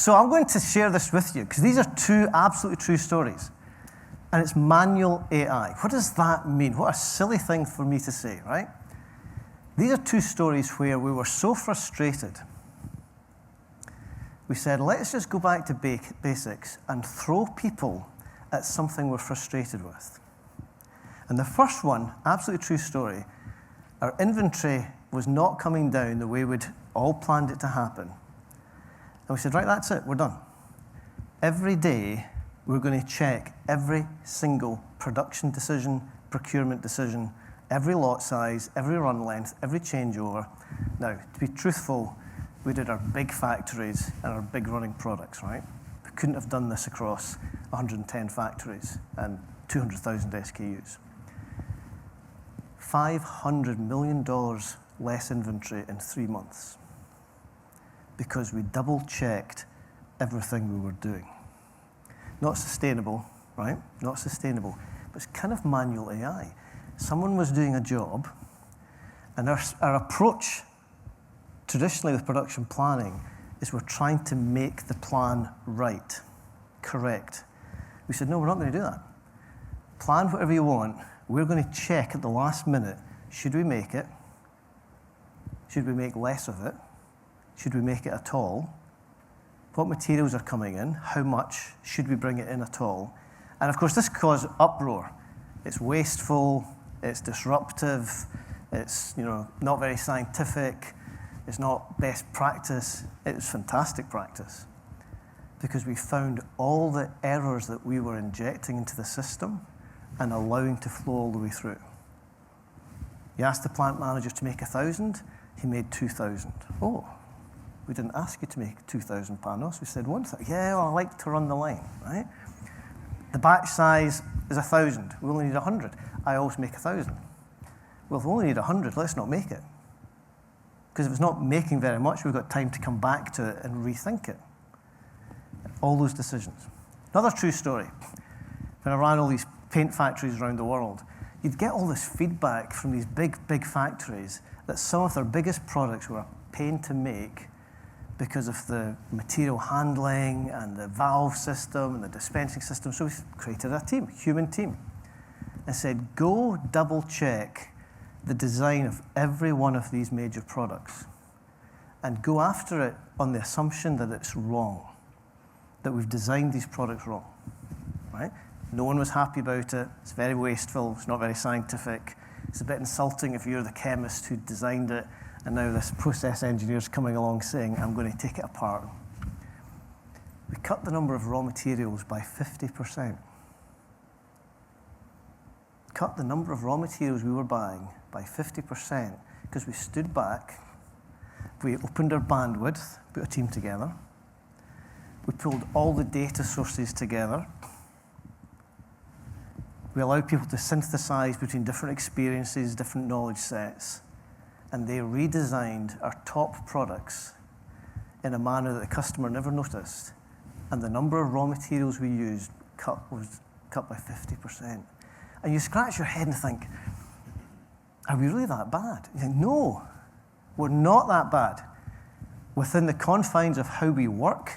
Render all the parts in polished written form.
So I'm going to share this with you, because these are two absolutely true stories. And it's manual AI. What does that mean? What a silly thing for me to say, right? These are two stories where we were so frustrated. We said, let's just go back to basics and throw people at something we're frustrated with. And the first one, absolutely true story, our inventory was not coming down the way we'd all planned it to happen. And we said, right, that's it, we're done. Every day, we're going to check every single production decision, procurement decision, every lot size, every run length, every changeover. Now, to be truthful, we did our big factories and our big running products, right? We couldn't have done this across 110 factories and 200,000 SKUs. $500 million less inventory in 3 months because we double-checked everything we were doing. Not sustainable, right? Not sustainable, but it's kind of manual AI. Someone was doing a job, and our approach traditionally with production planning is we're trying to make the plan right, correct. We said, no, we're not going to do that. Plan whatever you want. We're going to check at the last minute, should we make it? Should we make less of it? Should we make it at all? What materials are coming in? How much? Should we bring it in at all? And of course, this caused uproar. It's wasteful, it's disruptive, it's not very scientific, it's not best practice. It's fantastic practice because we found all the errors that we were injecting into the system and allowing to flow all the way through. You asked the plant manager to make 1,000, he made 2,000. Oh, we didn't ask you to make 2,000 panos. We said 1,000. Yeah, well, I like to run the line, right? The batch size is 1,000. We only need 100. I always make 1,000. Well, if we only need 100, let's not make it. Because if it's not making very much, we've got time to come back to it and rethink it. All those decisions. Another true story. When I ran all these paint factories around the world, you'd get all this feedback from these big, big factories that some of their biggest products were a pain to make because of the material handling and the valve system and the dispensing system. So we created a team, human team, and said, go double check the design of every one of these major products and go after it on the assumption that it's wrong, that we've designed these products wrong, right? No one was happy about it. It's very wasteful. It's not very scientific. It's a bit insulting if you're the chemist who designed it and now this process engineer's coming along saying, I'm going to take it apart. We cut the number of raw materials by 50%. Cut the number of raw materials we were buying by 50% because we stood back, we opened our bandwidth, put a team together, we pulled all the data sources together, we allowed people to synthesize between different experiences, different knowledge sets, and they redesigned our top products in a manner that the customer never noticed. And the number of raw materials we used was cut by 50%. And you scratch your head and think, are we really that bad? You think, no, we're not that bad. Within the confines of how we work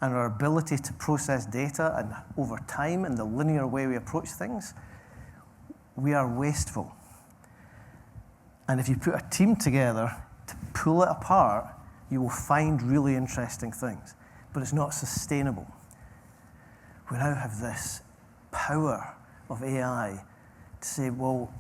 and our ability to process data and over time and the linear way we approach things, we are wasteful. And if you put a team together to pull it apart, you will find really interesting things. But it's not sustainable. We now have this power of AI to say, well,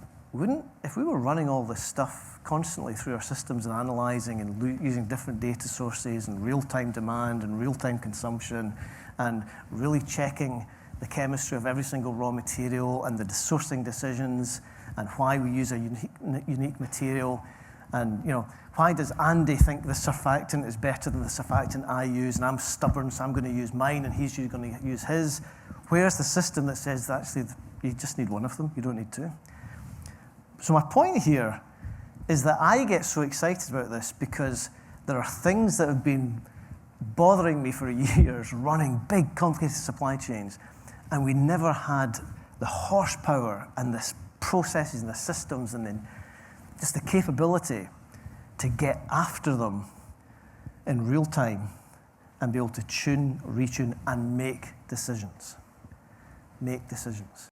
if we were running all this stuff constantly through our systems and analyzing and using different data sources and real-time demand and real-time consumption and really checking the chemistry of every single raw material and the sourcing decisions and why we use a unique material and why does Andy think the surfactant is better than the surfactant I use and I'm stubborn so I'm going to use mine and he's going to use his. Where's the system that says that actually you just need one of them, you don't need two? So my point here is that I get so excited about this because there are things that have been bothering me for years, running big, complicated supply chains, and we never had the horsepower and the processes and the systems and then just the capability to get after them in real time and be able to tune, retune, and make decisions. Make decisions.